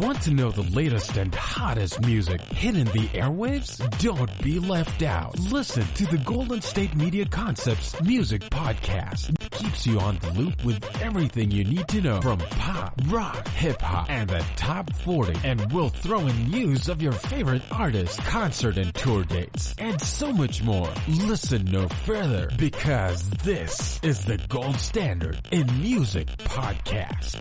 Want to know the latest and hottest music hitting the airwaves? Don't be left out. Listen to the Golden State Media Concepts Music Podcast. It keeps you on the loop with everything you need to know from pop, rock, hip-hop, and the top 40. And we'll throw in news of your favorite artists, concert and tour dates, and so much more. Listen no further, because this is the gold standard in music podcast.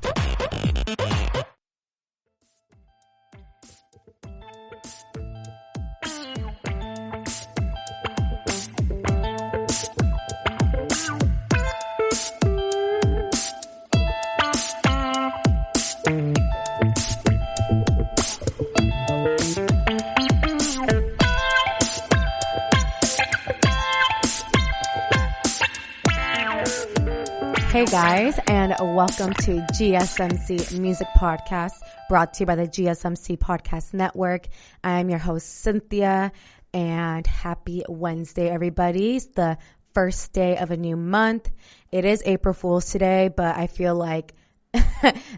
Hey guys, and welcome to GSMC Music Podcast, brought to you by the GSMC Podcast Network. I'm your host, Cynthia, and happy Wednesday, everybody. It's the first day of a new month. It is April Fool's today, but I feel like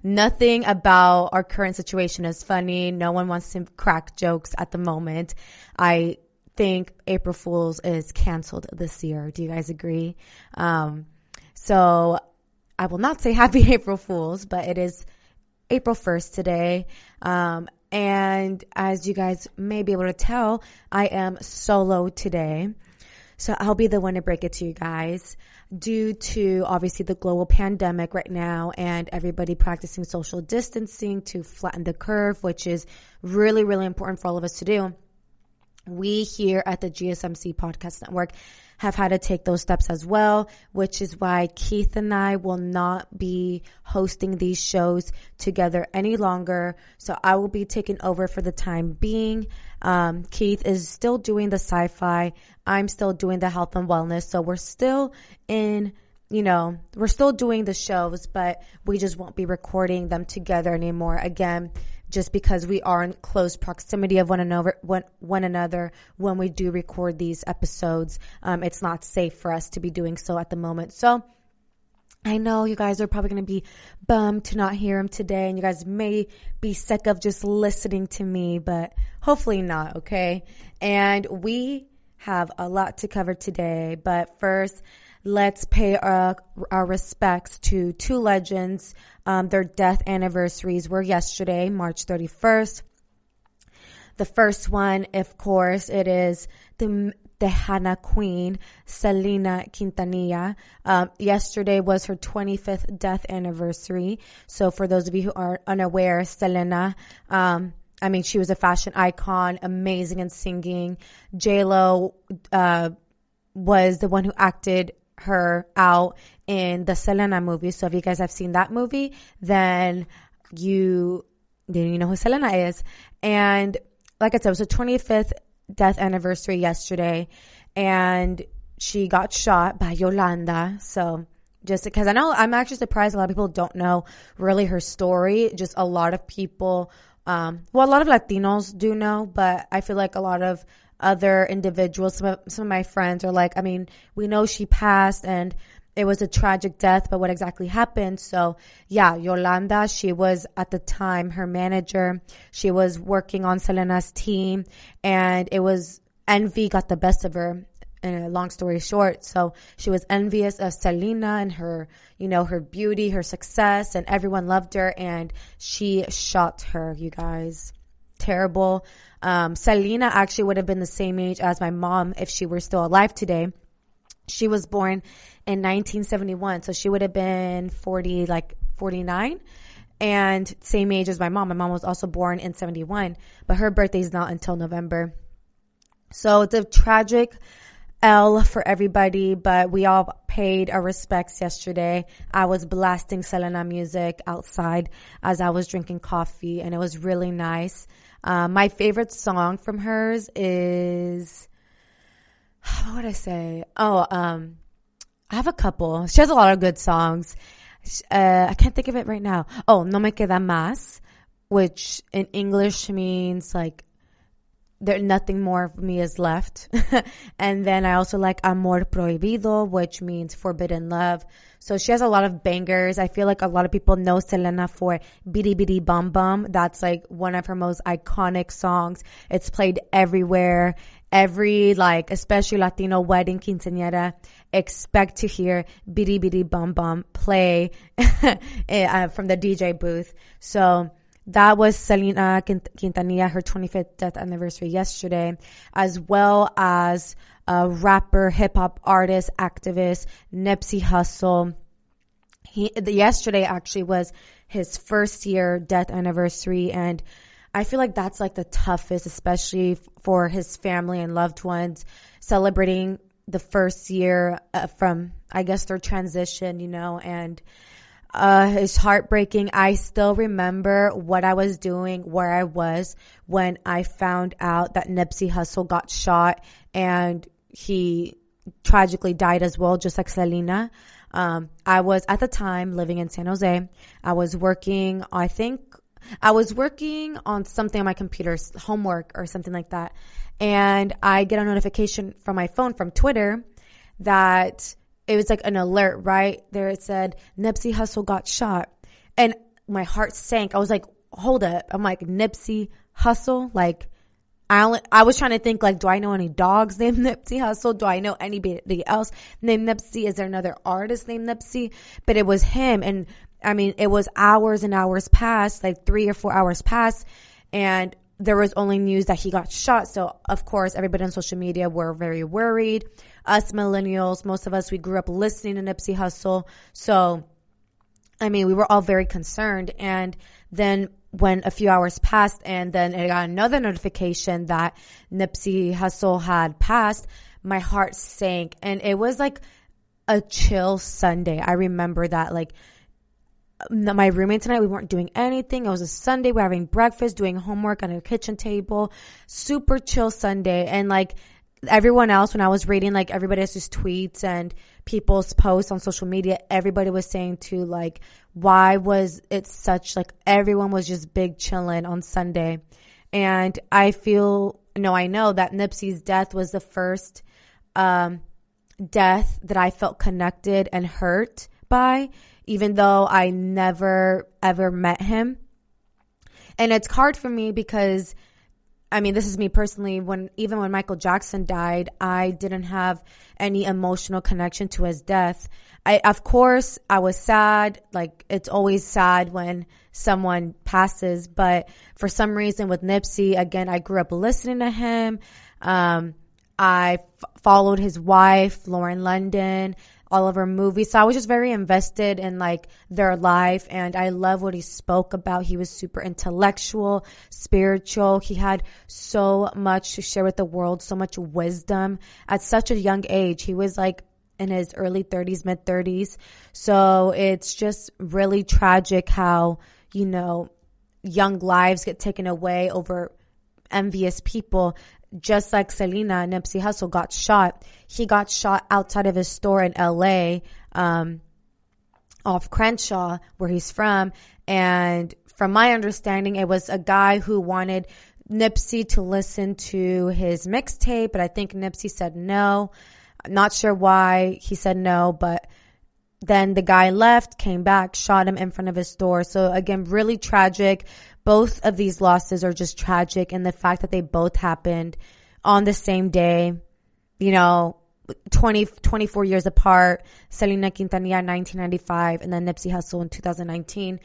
nothing about our current situation is funny. No one wants to crack jokes at the moment. I think April Fool's is canceled this year. Do you guys agree? So I will not say happy April Fools, but it is April 1st today. And as you guys may be able to tell, I am solo today. So I'll be the one to break it to you guys. Due to obviously the global pandemic right now and everybody practicing social distancing to flatten the curve, which is really, really important for all of us to do. We here at the GSMC Podcast Network have had to take those steps as well, which is why Keith and I will not be hosting these shows together any longer. So I will be taking over for the time being. Keith is still doing the sci-fi. I'm still doing the health and wellness. So we're still we're still doing the shows, but we just won't be recording them together anymore. Again, just because we are in close proximity of one another when we do record these episodes. It's not safe for us to be doing so at the moment. So I know you guys are probably going to be bummed to not hear him today, and you guys may be sick of just listening to me, but hopefully not, okay? And we have a lot to cover today, but first, let's pay our respects to two legends. Their death anniversaries were yesterday, March 31st. The first one, of course, it is the Tejana queen, Selena Quintanilla. Yesterday was her 25th death anniversary. So for those of you who are unaware, Selena, she was a fashion icon, amazing in singing. J-Lo was the one who acted her out in the Selena movie. So if you guys have seen that movie, then you know who Selena is. And like I said, it was her 25th death anniversary yesterday, and she got shot by Yolanda. So just because I know, I'm actually surprised a lot of people don't know really her story. Just a lot of people, a lot of Latinos do know, but I feel like a lot of other individuals, some of my friends are like, we know she passed and it was a tragic death, but what exactly happened? So yeah, Yolanda, she was at the time her manager. She was working on Selena's team, and it was envy got the best of her. Long story short, so she was envious of Selena and her, her beauty, her success, and everyone loved her, and she shot her, you guys. Terrible. Selena actually would have been the same age as my mom if she were still alive today. She was born in 1971, so she would have been 49, and same age as my mom. My mom was also born in 71, but her birthday is not until November. So it's a tragic L for everybody, but we all paid our respects yesterday. I was blasting Selena music outside as I was drinking coffee, and it was really nice. My favorite song from hers is, what would I say? I have a couple. She has a lot of good songs. I can't think of it right now. No me queda más, which in English means like nothing more of me is left. And then I also like Amor Prohibido, which means forbidden love. So she has a lot of bangers. I feel like a lot of people know Selena for Bidi Bidi Bum Bum. That's like one of her most iconic songs. It's played everywhere. Every, like, especially Latino wedding quinceañera, expect to hear Bidi Bidi Bum Bum play from the DJ booth. So that was Selena Quintanilla, her 25th death anniversary yesterday, as well as rapper, hip-hop artist, activist, Nipsey Hussle. Yesterday actually was his first year death anniversary, and I feel like that's like the toughest, especially for his family and loved ones, celebrating the first year from, I guess, their transition, you know, and it's heartbreaking. I still remember what I was doing, where I was when I found out that Nipsey Hussle got shot and he tragically died as well, just like Selena. I was at the time living in San Jose. I was working on something on my computer, homework or something like that. And I get a notification from my phone from Twitter that it was like an alert right there. It said Nipsey Hussle got shot, and my heart sank. I was like, hold up. I'm like, Nipsey Hussle? Like, I was trying to think, like, do I know any dogs named Nipsey Hussle? Do I know anybody else named Nipsey? Is there another artist named Nipsey? But it was him. And I mean, it was hours and hours past, like 3 or 4 hours past, and there was only news that he got shot. So, of course, everybody on social media were very worried. Us millennials, most of us, we grew up listening to Nipsey Hussle. So, I mean, we were all very concerned. And then when a few hours passed and then I got another notification that Nipsey Hussle had passed, my heart sank. And it was like a chill Sunday. I remember that, like, my roommate tonight, we weren't doing anything. It was a Sunday. We're having breakfast, doing homework on our kitchen table. Super chill Sunday. And like everyone else, when I was reading like everybody else's tweets and people's posts on social media, everybody was saying too, like, why was it such, like, everyone was just big chilling on Sunday. And I know that Nipsey's death was the first death that I felt connected and hurt by, even though I never, ever met him. And it's hard for me because, I mean, this is me personally. Even when Michael Jackson died, I didn't have any emotional connection to his death. Of course, I was sad. Like, it's always sad when someone passes. But for some reason with Nipsey, again, I grew up listening to him. I followed his wife, Lauren London, all of her movies. So I was just very invested in like their life, and I love what he spoke about. He was super intellectual, spiritual. He had so much to share with the world, so much wisdom at such a young age. He was like in his early 30s, mid 30s. So it's just really tragic how, you know, young lives get taken away over envious people. Just like Selena, Nipsey Hussle got shot. He got shot outside of his store in LA, off Crenshaw, where he's from. And from my understanding, it was a guy who wanted Nipsey to listen to his mixtape, but I think Nipsey said no. I'm not sure why he said no, but then the guy left, came back, shot him in front of his store. So again, really tragic. Both of these losses are just tragic, and the fact that they both happened on the same day, you know, 24 years apart. Selena Quintanilla in 1995 and then Nipsey Hussle in 2019.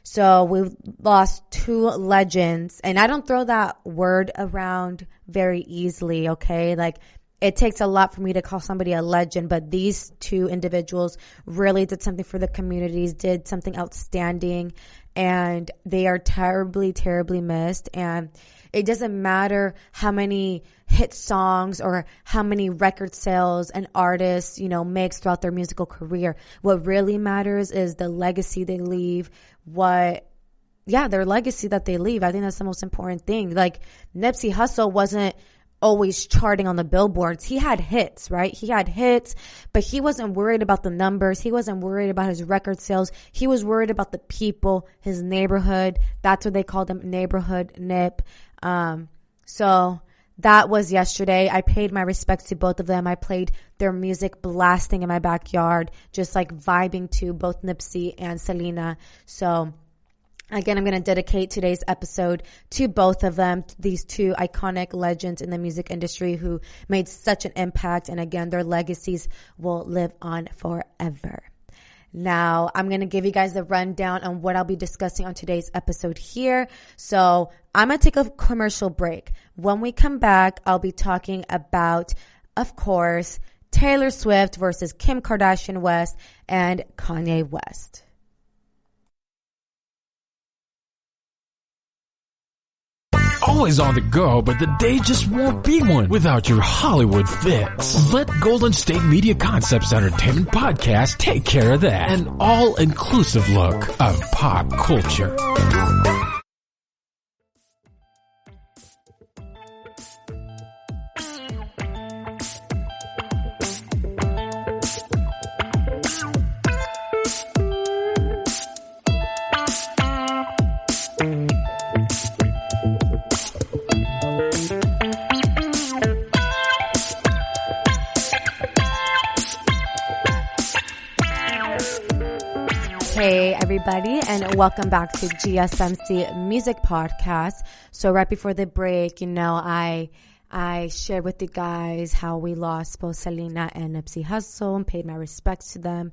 So we've lost two legends, and I don't throw that word around very easily, okay? Like, it takes a lot for me to call somebody a legend, but these two individuals really did something for the communities, did something outstanding, and they are terribly, terribly missed. And it doesn't matter how many hit songs or how many record sales an artist, you know, makes throughout their musical career. What really matters is the legacy they leave, their legacy that they leave. I think that's the most important thing. Like, Nipsey Hussle wasn't always charting on the billboards. He had hits, right? He had hits, but he wasn't worried about the numbers. He wasn't worried about his record sales. He was worried about the people, his neighborhood. That's what they called him, Neighborhood Nip. So that was yesterday. I paid my respects to both of them. I played their music blasting in my backyard, just like vibing to both Nipsey and Selena. So again, I'm going to dedicate today's episode to both of them, these two iconic legends in the music industry who made such an impact. And again, their legacies will live on forever. Now, I'm going to give you guys a rundown on what I'll be discussing on today's episode here. So I'm going to take a commercial break. When we come back, I'll be talking about, of course, Taylor Swift versus Kim Kardashian West and Kanye West. Always on the go, but the day just won't be one without your Hollywood fix. Let Golden State Media Concepts Entertainment Podcast take care of that. An all-inclusive look of pop culture. Hey everybody, and welcome back to GSMC Music Podcast. So right before the break, I shared with you guys how we lost both Selena and Nipsey Hussle and paid my respects to them.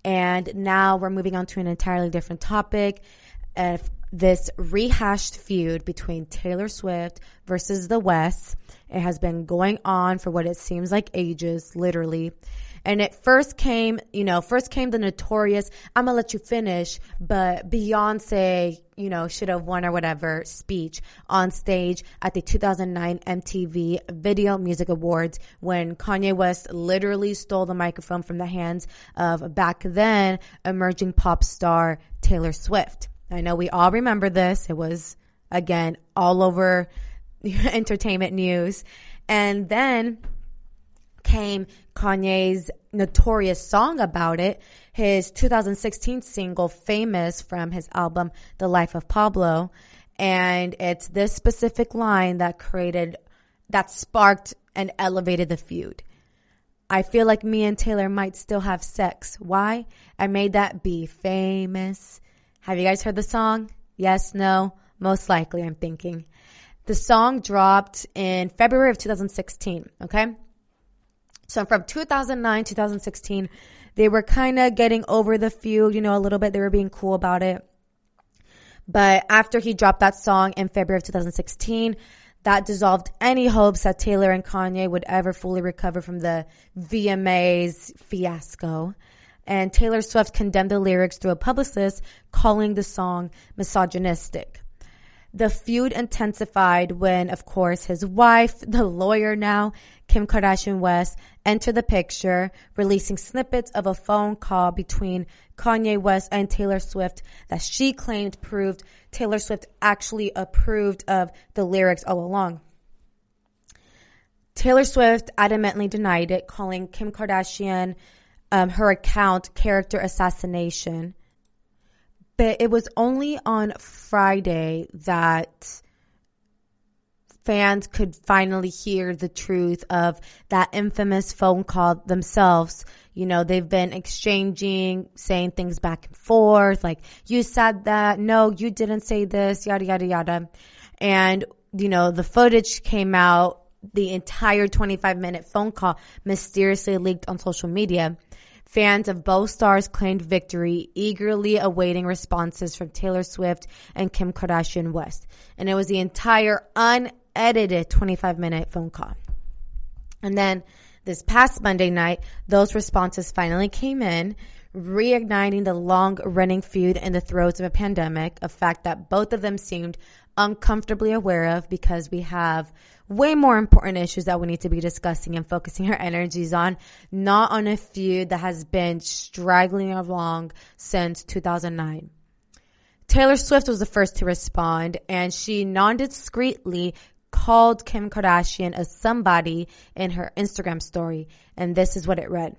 And now we're moving on to an entirely different topic of this rehashed feud between Taylor Swift versus the West. It has been going on for what it seems like ages, literally. And it first came the notorious, I'm going to let you finish, but Beyonce, should have won or whatever speech on stage at the 2009 MTV Video Music Awards when Kanye West literally stole the microphone from the hands of back then emerging pop star Taylor Swift. I know we all remember this. It was, again, all over entertainment news. And then came Kanye's notorious song about it, his 2016 single Famous from his album The Life of Pablo. And it's this specific line that sparked and elevated the feud. I feel like me and Taylor might still have sex. Why? I made that be famous. Have you guys heard the song? Yes, no? Most likely, I'm thinking. The song dropped in February of 2016, okay? So from 2009, 2016, they were kind of getting over the feud, a little bit. They were being cool about it. But after he dropped that song in February of 2016, that dissolved any hopes that Taylor and Kanye would ever fully recover from the VMA's fiasco. And Taylor Swift condemned the lyrics through a publicist, calling the song misogynistic. The feud intensified when, of course, his wife, the lawyer now, Kim Kardashian West, entered the picture, releasing snippets of a phone call between Kanye West and Taylor Swift that she claimed proved Taylor Swift actually approved of the lyrics all along. Taylor Swift adamantly denied it, calling Kim Kardashian her account character assassination. But it was only on Friday that fans could finally hear the truth of that infamous phone call themselves. They've been exchanging, saying things back and forth, like, you said that, no, you didn't say this, yada, yada, yada. And, the footage came out, the entire 25-minute phone call mysteriously leaked on social media. Fans of both stars claimed victory, eagerly awaiting responses from Taylor Swift and Kim Kardashian West. And it was the entire unedited 25-minute phone call. And then this past Monday night, those responses finally came in, reigniting the long-running feud in the throes of a pandemic, a fact that both of them seemed uncomfortably aware of because we have way more important issues that we need to be discussing and focusing our energies on, not on a feud that has been straggling along since 2009. Taylor Swift was the first to respond, and she non-discreetly called Kim Kardashian a somebody in her Instagram story, and this is what it read.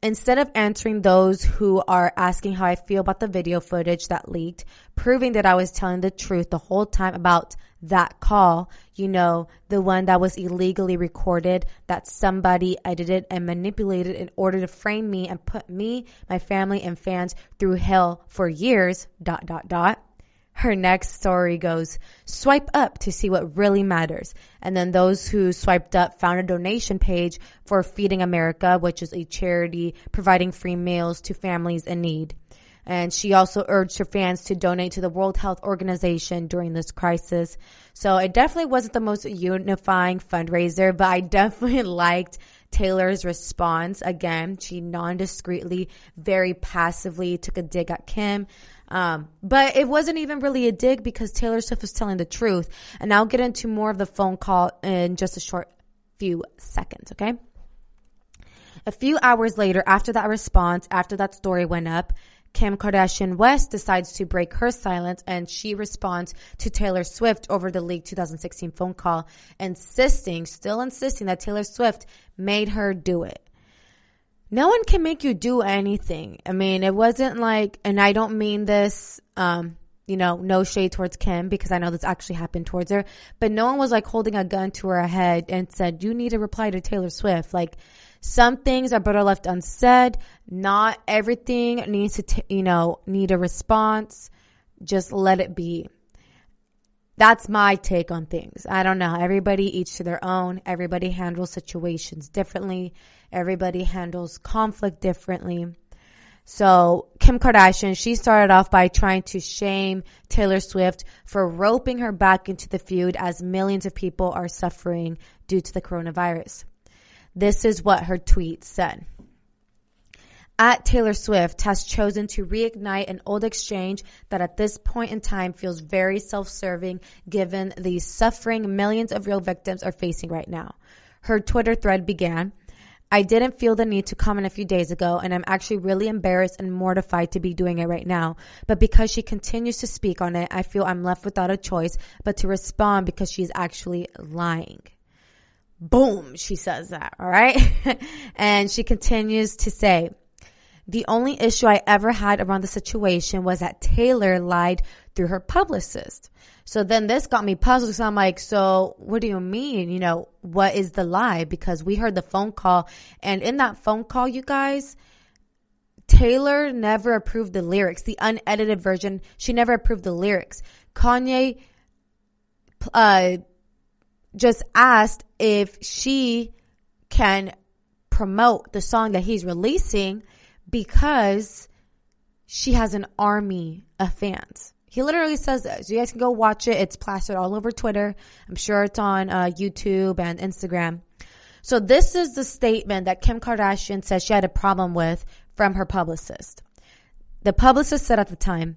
Instead of answering those who are asking how I feel about the video footage that leaked, proving that I was telling the truth the whole time about that call, you know, the one that was illegally recorded, that somebody edited and manipulated in order to frame me and put me, my family, and fans through hell for years, ... Her next story goes, swipe up to see what really matters. And then those who swiped up found a donation page for Feeding America, which is a charity providing free meals to families in need. And she also urged her fans to donate to the World Health Organization during this crisis. So it definitely wasn't the most unifying fundraiser, but I definitely liked Taylor's response. Again, she non-discreetly, very passively took a dig at Kim. But it wasn't even really a dig because Taylor Swift was telling the truth. And I'll get into more of the phone call in just a short few seconds, okay? A few hours later, after that response, after that story went up, Kim Kardashian West decides to break her silence, and she responds to Taylor Swift over the leaked 2016 phone call, still insisting that Taylor Swift made her do it. No one can make you do anything. I mean, it wasn't like, and I don't mean this, no shade towards Kim, because I know this actually happened towards her, but no one was like holding a gun to her head and said, you need to reply to Taylor Swift. Like, some things are better left unsaid. Not everything needs to, need a response. Just let it be. That's my take on things. I don't know. Everybody each to their own. Everybody handles situations differently. Everybody handles conflict differently. So Kim Kardashian, she started off by trying to shame Taylor Swift for roping her back into the feud as millions of people are suffering due to the coronavirus. This is what her tweet said. At Taylor Swift has chosen to reignite an old exchange that at this point in time feels very self-serving given the suffering millions of real victims are facing right now. Her Twitter thread began, I didn't feel the need to comment a few days ago, and I'm actually really embarrassed and mortified to be doing it right now. But because she continues to speak on it, I feel I'm left without a choice but to respond because she's actually lying. Boom, she says that, all right? And she continues to say, the only issue I ever had around the situation was that Taylor lied through her publicist. So then this got me puzzled. So I'm like, so what do you mean? What is the lie? Because we heard the phone call, and in that phone call, you guys, Taylor never approved the lyrics. The unedited version, she never approved the lyrics. Kanye just asked if she can promote the song that he's releasing because she has an army of fans. He literally says that. So you guys can go watch it. It's plastered all over Twitter. I'm sure it's on YouTube and Instagram. So this is the statement that Kim Kardashian says she had a problem with from her publicist. The publicist said at the time,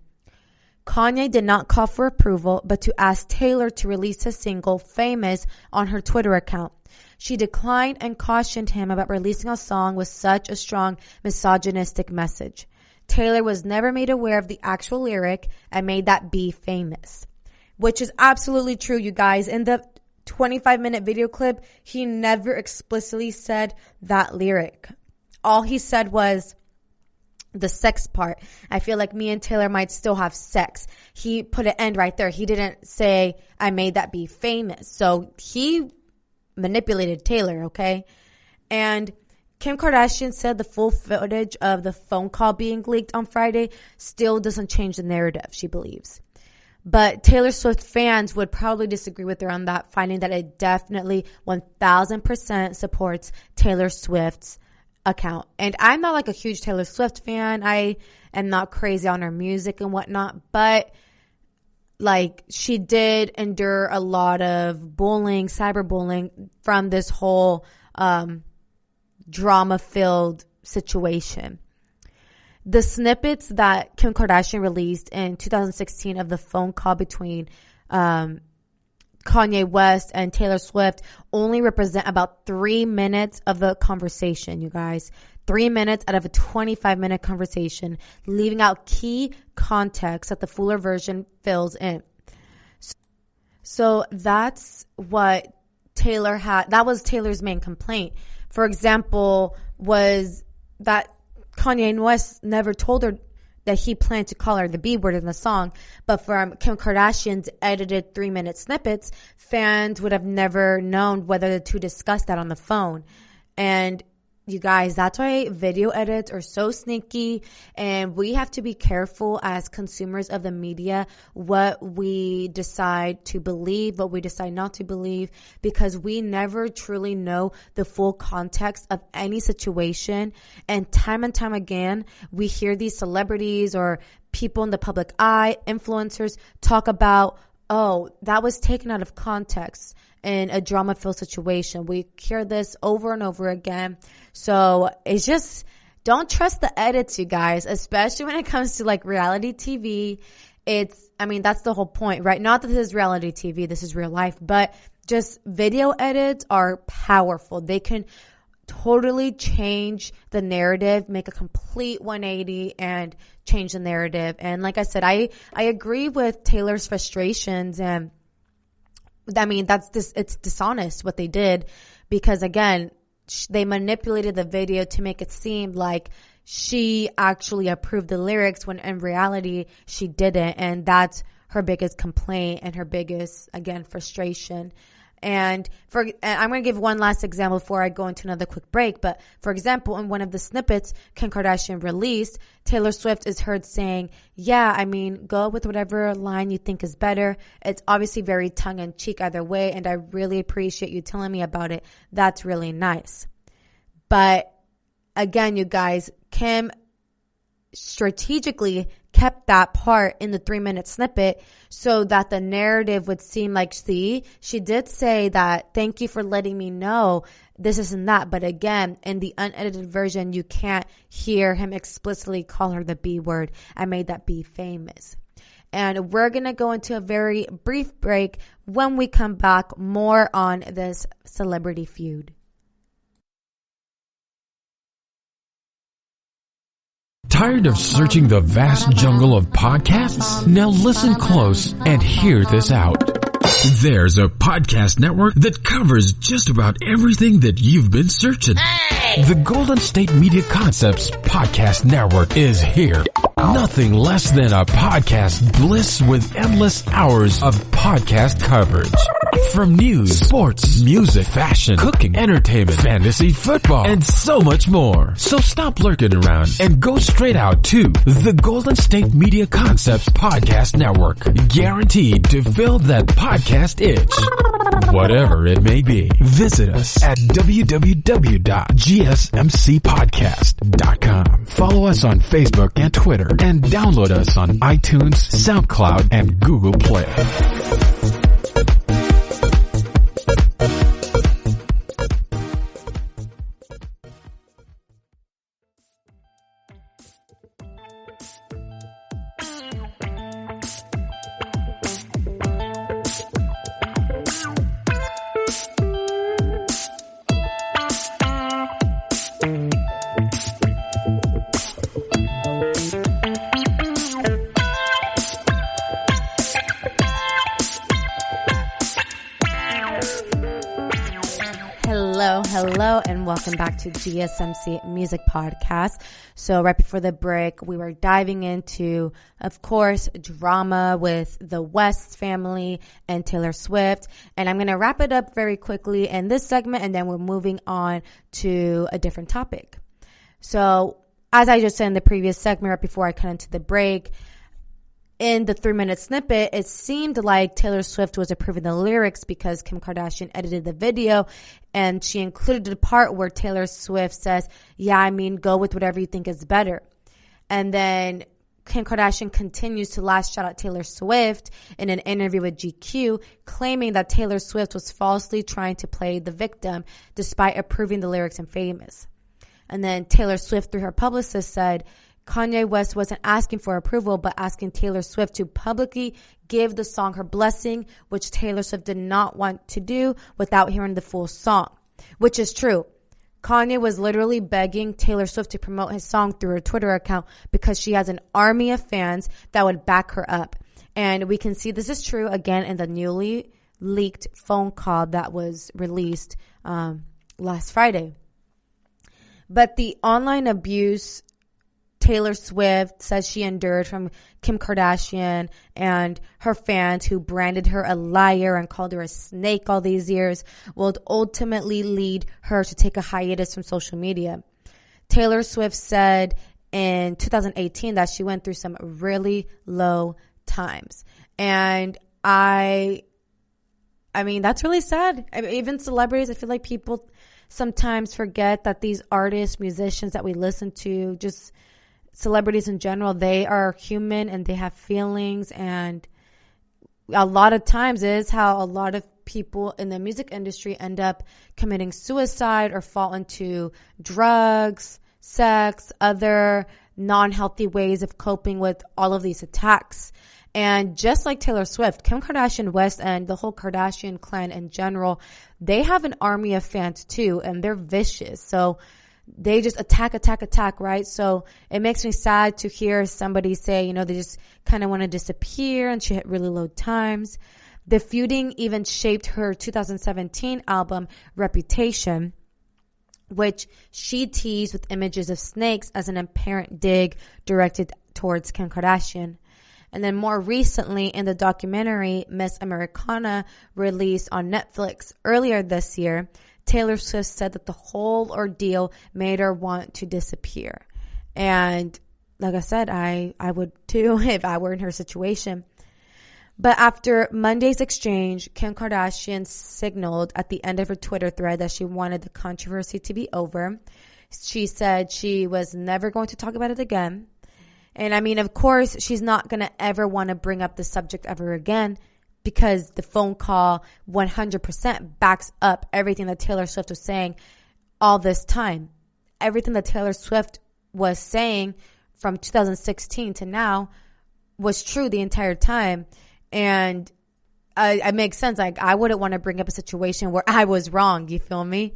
Kanye did not call for approval, but to ask Taylor to release his single, Famous, on her Twitter account. She declined and cautioned him about releasing a song with such a strong misogynistic message. Taylor was never made aware of the actual lyric and made that be famous, which is absolutely true, you guys. In the 25-minute video clip, he never explicitly said that lyric. All he said was the sex part. I feel like me and Taylor might still have sex. He put an end right there. He didn't say, I made that be famous. So he manipulated Taylor, okay? And Kim Kardashian said the full footage of the phone call being leaked on Friday still doesn't change the narrative, she believes. But Taylor Swift fans would probably disagree with her on that, finding that it definitely 1000% supports Taylor Swift's account. And I'm not like a huge Taylor Swift fan. I am not crazy on her music and whatnot, but like she did endure a lot of bullying, cyberbullying from this whole drama-filled situation. The snippets that Kim Kardashian released in 2016 of the phone call between Kanye West and Taylor Swift only represent about 3 minutes of the conversation, you guys. 3 minutes out of a 25-minute conversation, leaving out key context that the fuller version fills in. So that's what Taylor had. That was Taylor's main complaint. For example, was that Kanye West never told her that he planned to call her the B word in the song. But from Kim Kardashian's edited 3-minute snippets, fans would have never known whether the two discussed that on the phone. And you guys, that's why video edits are so sneaky, and we have to be careful as consumers of the media what we decide to believe, what we decide not to believe, because we never truly know the full context of any situation. And time again, we hear these celebrities or people in the public eye, influencers, talk about, oh, that was taken out of context in a drama-filled situation. We hear this over and over again. So it's just, don't trust the edits, you guys, especially when it comes to like reality TV. That's the whole point, right? Not that this is reality TV, this is real life, but just video edits are powerful. They can totally change the narrative, make a complete 180 and change the narrative. And like I said, I agree with Taylor's frustrations, and it's dishonest what they did, because again, they manipulated the video to make it seem like she actually approved the lyrics when in reality she didn't. And that's her biggest complaint and her biggest, again, frustration. And I'm going to give one last example before I go into another quick break. But for example, in one of the snippets Kim Kardashian released, Taylor Swift is heard saying, go with whatever line you think is better. It's obviously very tongue in cheek either way, and I really appreciate you telling me about it. That's really nice. But again, you guys, Kim strategically kept that part in the 3-minute snippet so that the narrative would seem like, see, she did say that, thank you for letting me know this isn't that. But again, in the unedited version, you can't hear him explicitly call her the B word. I made that B famous. And we're going to go into a very brief break. When we come back, more on this celebrity feud. Tired of searching the vast jungle of podcasts? Now listen close and hear this out. There's a podcast network that covers just about everything that you've been searching. Hey! The Golden State Media Concepts Podcast Network is here. Nothing less than a podcast bliss with endless hours of podcast coverage. From news, sports, music, fashion, cooking, entertainment, fantasy, football, and so much more. So stop lurking around and go straight out to the Golden State Media Concepts Podcast Network. Guaranteed to fill that podcast itch. Whatever it may be. Visit us at www.gsmcpodcast.com. Follow us on Facebook and Twitter, and download us on iTunes, SoundCloud, and Google Play. Hello, and welcome back to GSMC Music Podcast. So right before the break, we were diving into, of course, drama with the West family and Taylor Swift. And I'm going to wrap it up very quickly in this segment, and then we're moving on to a different topic. So as I just said in the previous segment, right before I cut into the break, in the 3-minute snippet, it seemed like Taylor Swift was approving the lyrics because Kim Kardashian edited the video, and she included the part where Taylor Swift says, go with whatever you think is better. And then Kim Kardashian continues to last shout out Taylor Swift in an interview with GQ, claiming that Taylor Swift was falsely trying to play the victim despite approving the lyrics in Famous. And then Taylor Swift, through her publicist, said, Kanye West wasn't asking for approval, but asking Taylor Swift to publicly give the song her blessing, which Taylor Swift did not want to do without hearing the full song, which is true. Kanye was literally begging Taylor Swift to promote his song through her Twitter account because she has an army of fans that would back her up. And we can see this is true again in the newly leaked phone call that was released last Friday. But the online abuse Taylor Swift says she endured from Kim Kardashian and her fans who branded her a liar and called her a snake all these years will ultimately lead her to take a hiatus from social media. Taylor Swift said in 2018 that she went through some really low times. And I mean, that's really sad. I mean, even celebrities, I feel like people sometimes forget that these artists, musicians that we listen to, just celebrities in general, they are human and they have feelings. And a lot of times is how a lot of people in the music industry end up committing suicide or fall into drugs, sex, other non-healthy ways of coping with all of these attacks. And just like Taylor Swift, Kim Kardashian West and the whole Kardashian clan in general, they have an army of fans too, and they're vicious. So they just attack, right? So it makes me sad to hear somebody say, you know, they just kind of want to disappear and she hit really low times. The feuding even shaped her 2017 album, Reputation, which she teased with images of snakes as an apparent dig directed towards Kim Kardashian. And then more recently in the documentary Miss Americana released on Netflix earlier this year, Taylor Swift said that the whole ordeal made her want to disappear. And like I said, I would too if I were in her situation. But after Monday's exchange, Kim Kardashian signaled at the end of her Twitter thread that she wanted the controversy to be over. She said she was never going to talk about it again. And I mean, of course, she's not going to ever want to bring up the subject ever again because the phone call 100% backs up everything that Taylor Swift was saying all this time. Everything that Taylor Swift was saying from 2016 to now was true the entire time. And it makes sense. Like, I wouldn't want to bring up a situation where I was wrong. You feel me?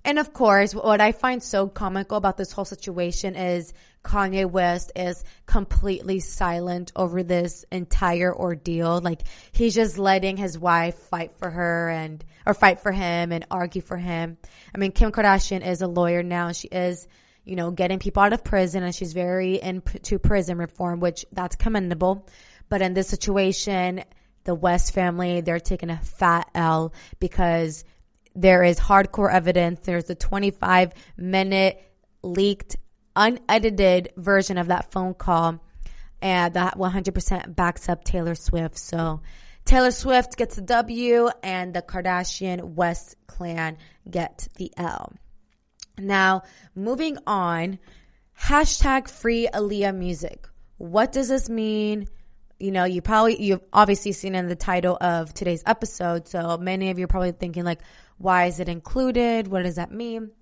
And of course, what I find so comical about this whole situation is Kanye West is completely silent over this entire ordeal. Like, he's just letting his wife fight for him and argue for him. I mean, Kim Kardashian is a lawyer now. She is, you know, getting people out of prison, and she's very into prison reform, which that's commendable. But in this situation, the West family, they're taking a fat L because there is hardcore evidence. There's a 25-minute leaked, unedited version of that phone call, and that 100% backs up Taylor Swift. So Taylor Swift gets the W, and the Kardashian West clan get the L. Now, moving on, #FreeAALIYAHMusic. What does this mean? You know, you've obviously seen in the title of today's episode. So many of you are probably thinking like, why is it included? What does that mean?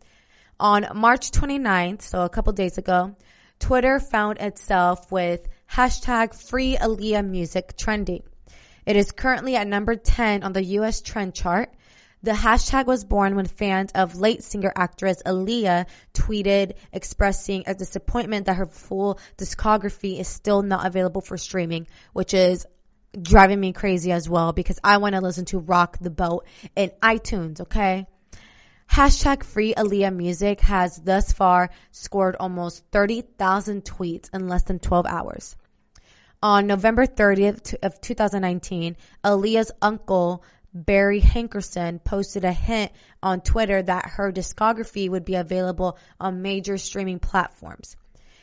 On March 29th, so a couple days ago, Twitter found itself with #FreeAALIYAHMusic trending. It is currently at number 10 on the U.S. trend chart. The hashtag was born when fans of late singer-actress Aaliyah tweeted expressing a disappointment that her full discography is still not available for streaming, which is driving me crazy as well because I want to listen to Rock the Boat in iTunes, okay? #FreeAALIYAHMusic has thus far scored almost 30,000 tweets in less than 12 hours. On November 30th of 2019, Aaliyah's uncle Barry Hankerson posted a hint on Twitter that her discography would be available on major streaming platforms.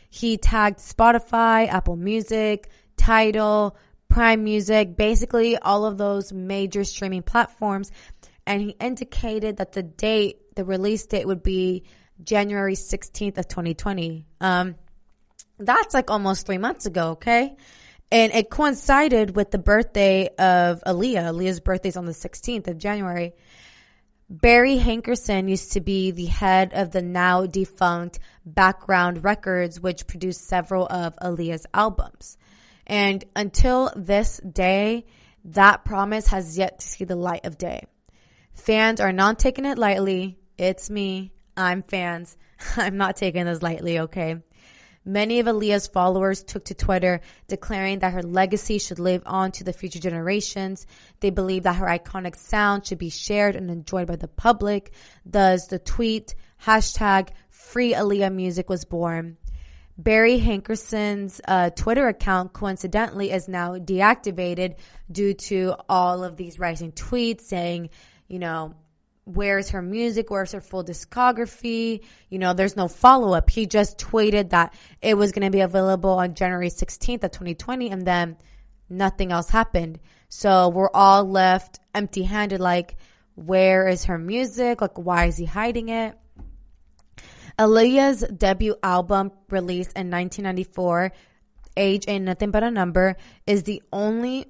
He tagged Spotify, Apple Music, Tidal, Prime Music, basically all of those major streaming platforms, and he indicated that the release date would be January 16th of 2020. That's like almost 3 months ago, okay? And it coincided with the birthday of Aaliyah. Aaliyah's birthday is on the 16th of January. Barry Hankerson used to be the head of the now defunct Background Records, which produced several of Aaliyah's albums. And until this day, that promise has yet to see the light of day. Fans are not taking it lightly. It's me. I'm fans. I'm not taking this lightly, okay? Many of Aaliyah's followers took to Twitter declaring that her legacy should live on to the future generations. They believe that her iconic sound should be shared and enjoyed by the public. Thus, the tweet, #FreeAALIYAHMusic was born. Barry Hankerson's Twitter account, coincidentally, is now deactivated due to all of these rising tweets saying, where's her music? Where's her full discography? There's no follow-up. He just tweeted that it was going to be available on January 16th of 2020, and then nothing else happened. So we're all left empty-handed, like, where is her music? Like, why is he hiding it? Aaliyah's debut album, released in 1994, Age Ain't Nothing But a Number, is the only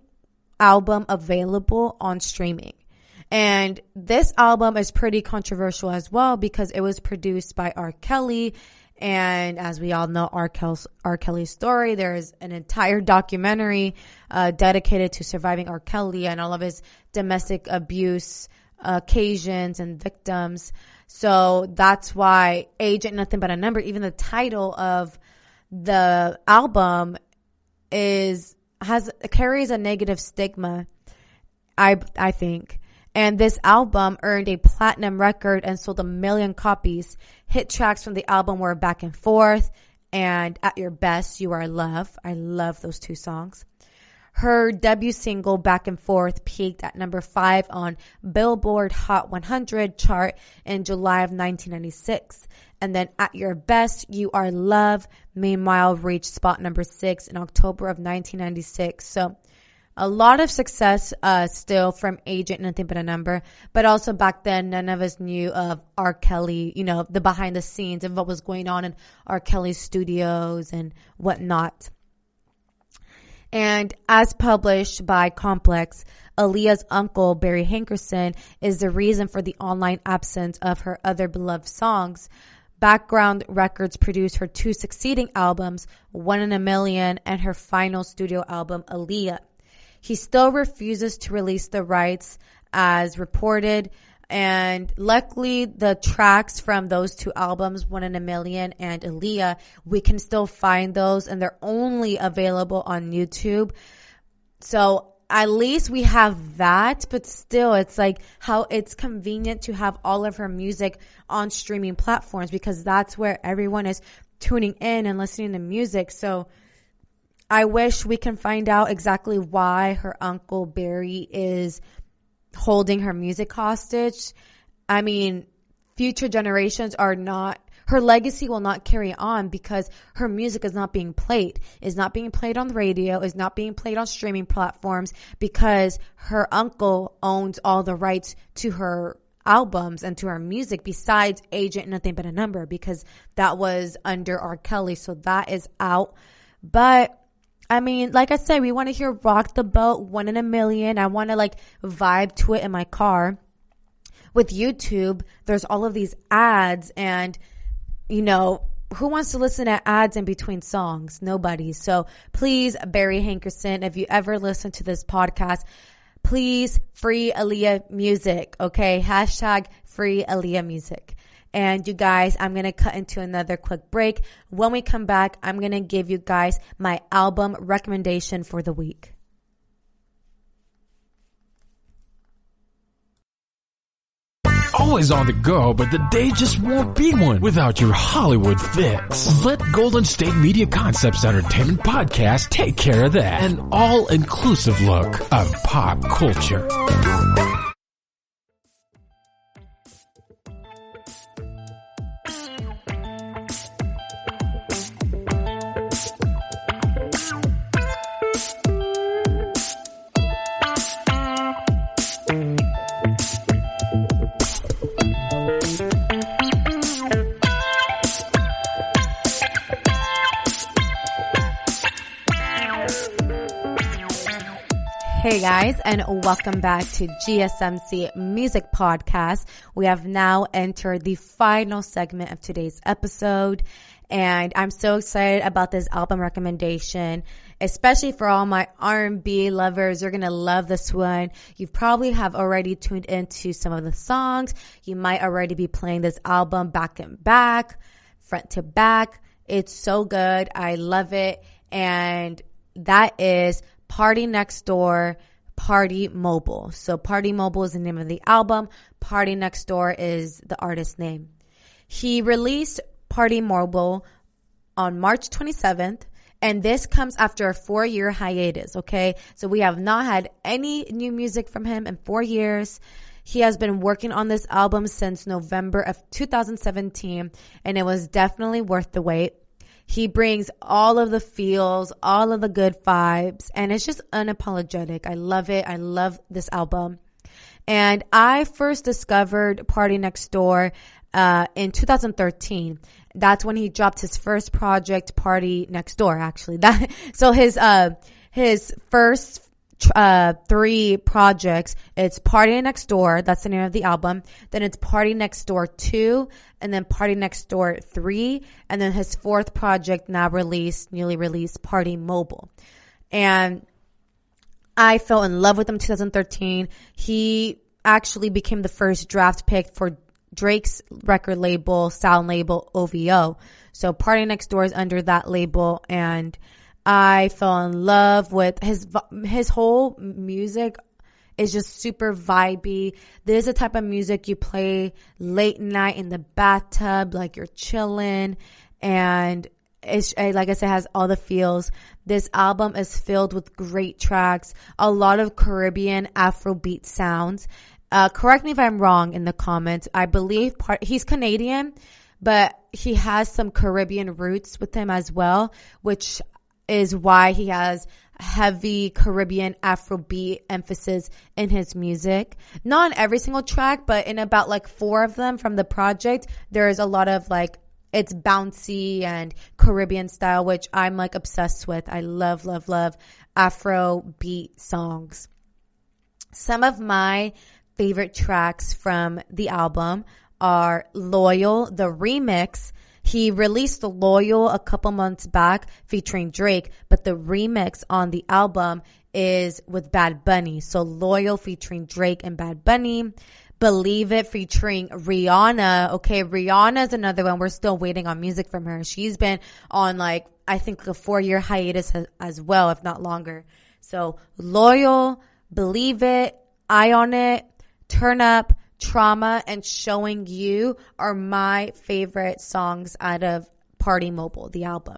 album available on streaming. And this album is pretty controversial as well because it was produced by R. Kelly. And as we all know, R. Kelly's story, there's an entire documentary dedicated to surviving R. Kelly and all of his domestic abuse occasions and victims. So that's why Age Ain't Nothing But a Number, even the title of the album carries a negative stigma, I think. And this album earned a platinum record and sold 1 million copies. Hit tracks from the album were Back and Forth and At Your Best, You Are Love. I love those two songs. Her debut single, Back and Forth, peaked at number 5 on Billboard Hot 100 chart in July of 1996. And then At Your Best, You Are Love, meanwhile, reached spot number 6 in October of 1996. So a lot of success still from Age Ain't Nothing But a Number. But also back then, none of us knew of R. Kelly, the behind the scenes of what was going on in R. Kelly's studios and whatnot. And as published by Complex, Aaliyah's uncle, Barry Hankerson, is the reason for the online absence of her other beloved songs. Background Records produced her 2 succeeding albums, One in a Million and her final studio album, Aaliyah. He still refuses to release the rights as reported. And luckily, the tracks from those 2 albums, One in a Million and Aaliyah, we can still find those, and they're only available on YouTube. So at least we have that, but still, it's like how it's convenient to have all of her music on streaming platforms because that's where everyone is tuning in and listening to music. So I wish we can find out exactly why her uncle Barry is holding her music hostage. I mean, future generations her legacy will not carry on because her music is not being played. It's not being played on the radio. It's not being played on streaming platforms because her uncle owns all the rights to her albums and to her music besides Age Ain't Nothing But a Number because that was under R. Kelly. So that is out. But I mean, like I said, we want to hear Rock the Boat, One in a Million. I want to vibe to it in my car. With YouTube, there's all of these ads and, who wants to listen to ads in between songs? Nobody. So please, Barry Hankerson, if you ever listen to this podcast, please free Aaliyah music, okay? Hashtag free Aaliyah music. And you guys, I'm going to cut into another quick break. When we come back, I'm going to give you guys my album recommendation for the week. Always on the go, but the day just won't be one without your Hollywood fix. Let Golden State Media Concepts Entertainment Podcast take care of that. An all-inclusive look of pop culture. Hey guys, and welcome back to GSMC Music Podcast. We have now entered the final segment of today's episode, and I'm so excited about this album recommendation, especially for all my R&B lovers. You're going to love this one. You probably have already tuned into some of the songs. You might already be playing this album back and back, front to back. It's so good. I love it. And that is Party Next Door, Party Mobile. So Party Mobile is the name of the album. Party Next Door is the artist's name. He released Party Mobile on March 27th. And this comes after a 4-year hiatus, okay? So we have not had any new music from him in 4 years. He has been working on this album since November of 2017, and it was definitely worth the wait. He brings all of the feels, all of the good vibes, and it's just unapologetic. I love it. I love this album. And I first discovered Party Next Door in 2013. That's when he dropped his first project, Party Next Door, actually. So his first 3 projects, it's Party Next Door, that's the name of the album. Then it's Party Next Door 2, and then Party Next Door 3, and then his 4th project newly released, Party Mobile. And I fell in love with him in 2013. He actually became the first draft pick for Drake's record label, sound label, OVO. So Party Next Door is under that label, and I fell in love with his whole music is just super vibey. This is the type of music you play late night in the bathtub, like you're chilling, and it's, like I said, has all the feels. This album is filled with great tracks, a lot of Caribbean Afrobeat sounds. Correct me if I'm wrong in the comments. I believe he's Canadian, but he has some Caribbean roots with him as well, which is why he has heavy Caribbean Afrobeat emphasis in his music. Not on every single track, but in about like 4 of them from the project, there's a lot of like, it's bouncy and Caribbean style, which I'm like obsessed with. I love, love, love Afrobeat songs. Some of my favorite tracks from the album are Loyal, the remix. He released Loyal a couple months back featuring Drake, but the remix on the album is with Bad Bunny. So Loyal featuring Drake and Bad Bunny. Believe It featuring Rihanna. Okay, Rihanna is another one. We're still waiting on music from her. She's been on like, I think a 4-year hiatus as well, if not longer. So Loyal, Believe It, Eye on It, Turn Up, Trauma, and Showing You are my favorite songs out of Party Mobile, the album.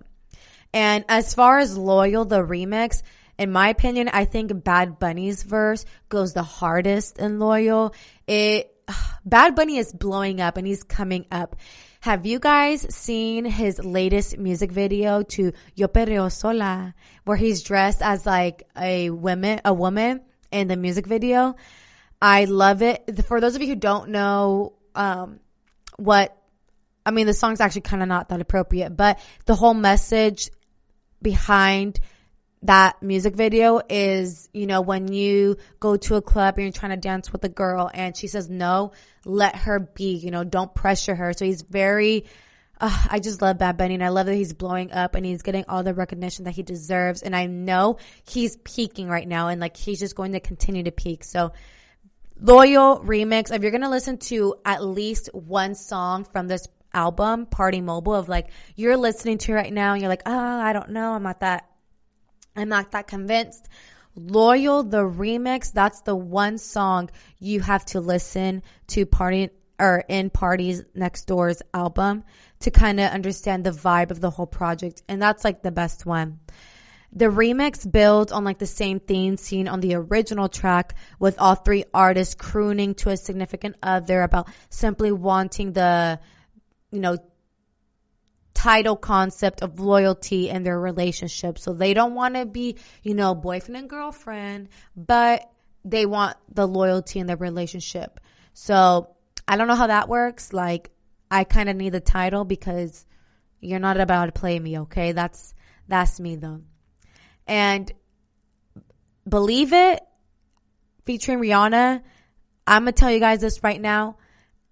And as far as Loyal, the remix, in my opinion, I think Bad Bunny's verse goes the hardest in Loyal. Bad Bunny is blowing up and he's coming up. Have you guys seen his latest music video to Yo Perreo Sola, where he's dressed as like a woman in the music video? I love it. For those of you who don't know, the song's actually kind of not that appropriate, but the whole message behind that music video is, when you go to a club and you're trying to dance with a girl and she says no, let her be, don't pressure her. So he's very, I just love Bad Bunny, and I love that he's blowing up and he's getting all the recognition that he deserves. And I know he's peaking right now, and like he's just going to continue to peak. So Loyal remix, if you're going to listen to at least one song from this album, Party Mobile, of like you're listening to right now and you're like, I don't know, I'm not that convinced. Loyal, the remix, that's the one song you have to listen to in Party Next Door's album to kind of understand the vibe of the whole project. And that's like the best one. The remix builds on like the same theme seen on the original track, with all 3 artists crooning to a significant other about simply wanting the, title concept of loyalty in their relationship. So they don't want to be, boyfriend and girlfriend, but they want the loyalty in their relationship. So I don't know how that works. Like, I kind of need the title because you're not about to play me, okay? That's me though. And Believe It featuring Rihanna, I'm going to tell you guys this right now.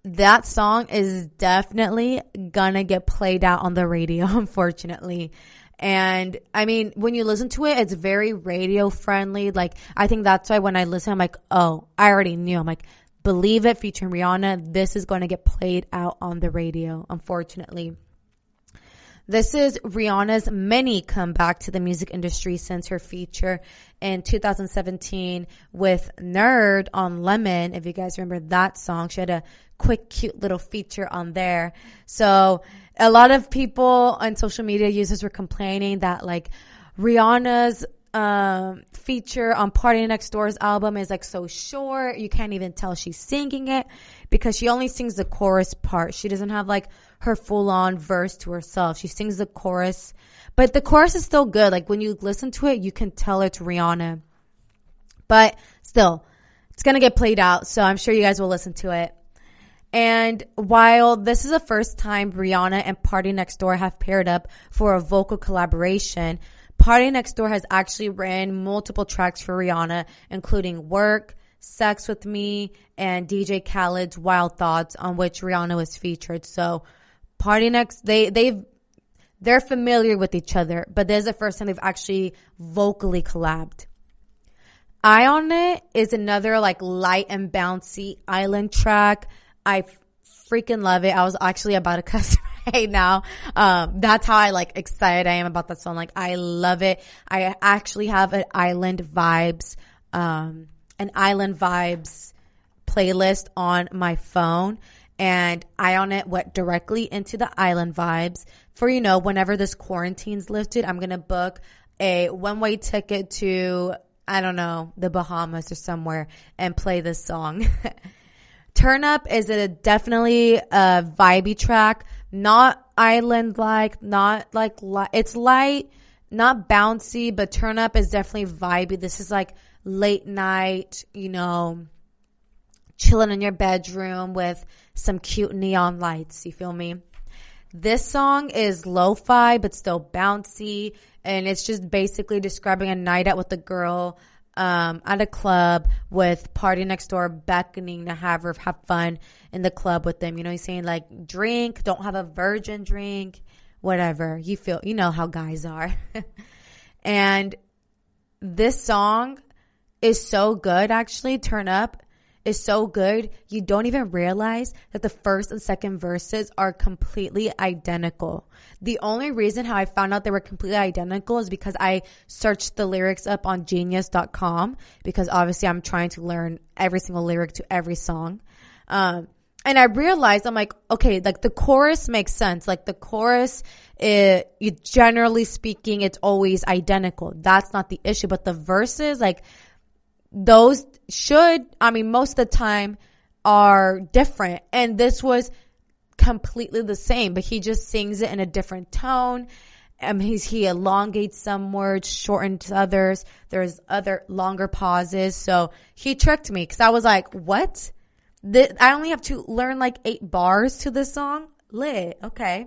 That song is definitely gonna get played out on the radio, unfortunately. And I mean, when you listen to it, it's very radio friendly. Like, I think that's why when I listen, I'm like, oh, I already knew. I'm like, Believe It featuring Rihanna, this is going to get played out on the radio, unfortunately. This is Rihanna's mini comeback to the music industry since her feature in 2017 with Nerd on Lemon. If you guys remember that song, she had a quick, cute little feature on there. So a lot of people on social media users were complaining that like Rihanna's feature on Party Next Door's album is like so short. You can't even tell she's singing it because she only sings the chorus part. She doesn't have like her full on verse to herself. She sings the chorus, but the chorus is still good. Like when you listen to it, you can tell it's Rihanna, but still it's going to get played out. So I'm sure you guys will listen to it. And while this is the first time Rihanna and Party Next Door have paired up for a vocal collaboration, Party Next Door has actually written multiple tracks for Rihanna, including Work, Sex With Me, and DJ Khaled's Wild Thoughts, on which Rihanna was featured. So Party Next, they're familiar with each other, but this is the first time they've actually vocally collabed. Eye on It is another like light and bouncy island track. I freaking love it. I was actually about to cuss right now. That's how excited I am about that song. Like, I love it. I actually have an island vibes playlist on my phone, and Eye on It went directly into the island vibes for, whenever this quarantine's lifted, I'm going to book a one-way ticket to, I don't know, the Bahamas or somewhere and play this song. Turn Up is definitely a vibey track, not island-like, it's light, not bouncy, but Turn Up is definitely vibey. This is like late night, chilling in your bedroom with some cute neon lights. You feel me? This song is lo-fi, but still bouncy, and it's just basically describing a night out with a girl at a club with Party Next Door beckoning to have her have fun in the club with them. He's saying like, drink, don't have a virgin drink, whatever. You know how guys are. And this song is so good, actually. Turn Up is so good. You don't even realize that the first and second verses are completely identical. The only reason how I found out they were completely identical is because I searched the lyrics up on genius.com, because obviously I'm trying to learn every single lyric to every song. And I realized, I'm like, okay, like the chorus makes sense. Like the chorus, generally speaking, it's always identical. That's not the issue. But the verses, those most of the time are different. And this was completely the same, but he just sings it in a different tone. He elongates some words, shortens others. There's other longer pauses. So he tricked me, because I was like, what? I only have to learn 8 bars to this song? Lit. Okay.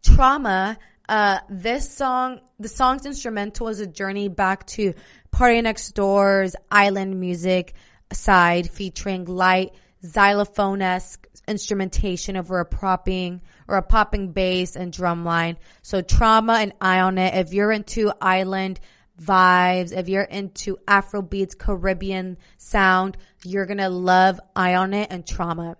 Trauma. The song's instrumental is a journey back to Party Next Door's island music side, featuring light xylophone-esque instrumentation over a popping bass and drum line. So Trauma and Eye on It. If you're into island vibes, if you're into Afrobeats, Caribbean sound, you're gonna love Eye on It and Trauma.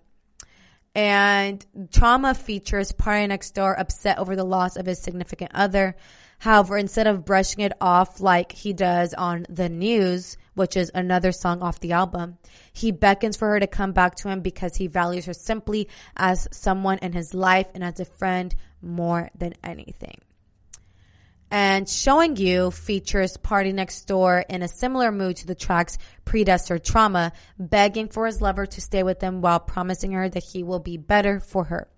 And Trauma features Party Next Door upset over the loss of his significant other. However, instead of brushing it off like he does on The News, which is another song off the album, he beckons for her to come back to him because he values her simply as someone in his life and as a friend more than anything. And Showing You features Party Next Door in a similar mood to the track's predecessor, Trauma, begging for his lover to stay with him while promising her that he will be better for her.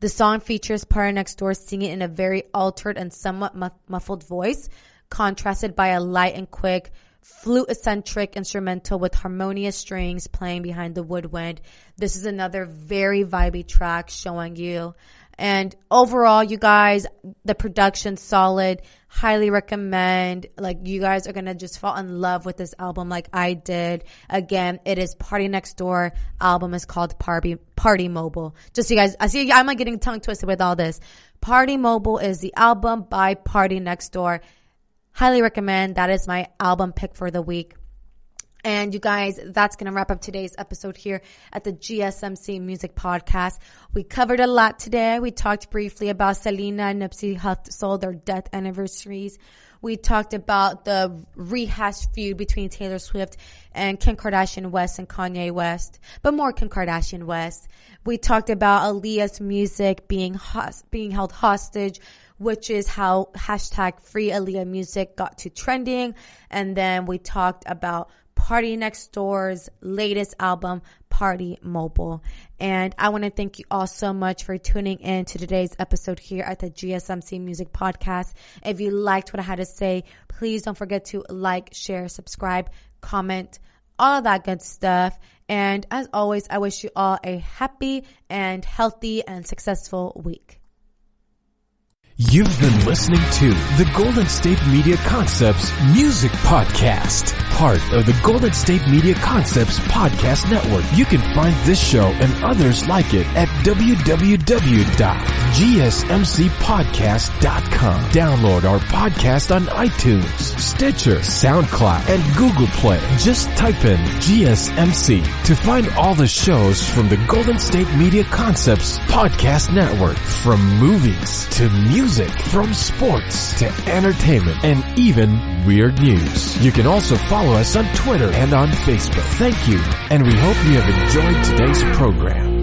The song features Party Next Door singing in a very altered and somewhat muffled voice, contrasted by a light and quick, flute-eccentric instrumental with harmonious strings playing behind the woodwind. This is another very vibey track, Showing You. And overall, you guys, the production's solid. Highly recommend. You guys are going to just fall in love with this album like I did. Again, it is Party Next Door. Album is called Party Mobile. Just so you guys, I'm getting tongue twisted with all this. Party Mobile is the album by Party Next Door. Highly recommend. That is my album pick for the week. And you guys, that's going to wrap up today's episode here at the GSMC Music Podcast. We covered a lot today. We talked briefly about Selena and Nipsey Hussle, their death anniversaries. We talked about the rehashed feud between Taylor Swift and Kim Kardashian West and Kanye West, but more Kim Kardashian West. We talked about Aaliyah's music being held hostage, which is how hashtag FREEAALIYAHMUSIC got to trending. And then we talked about PARTYNEXTDOOR's latest album, Party Mobile. And I want to thank you all so much for tuning in to today's episode here at the GSMC Music Podcast. If you liked what I had to say, please don't forget to like, share, subscribe, comment, all of that good stuff. And as always, I wish you all a happy and healthy and successful week. You've been listening to the Golden State Media Concepts Music Podcast, part of the Golden State Media Concepts Podcast Network. You can find this show and others like it at www.gsmcpodcast.com. Download our podcast on iTunes, Stitcher, SoundCloud, and Google Play. Just type in GSMC to find all the shows from the Golden State Media Concepts Podcast Network, from movies to music, from sports to entertainment, and even weird news. You can also follow us on Twitter and on Facebook. Thank you, and we hope you have enjoyed today's program.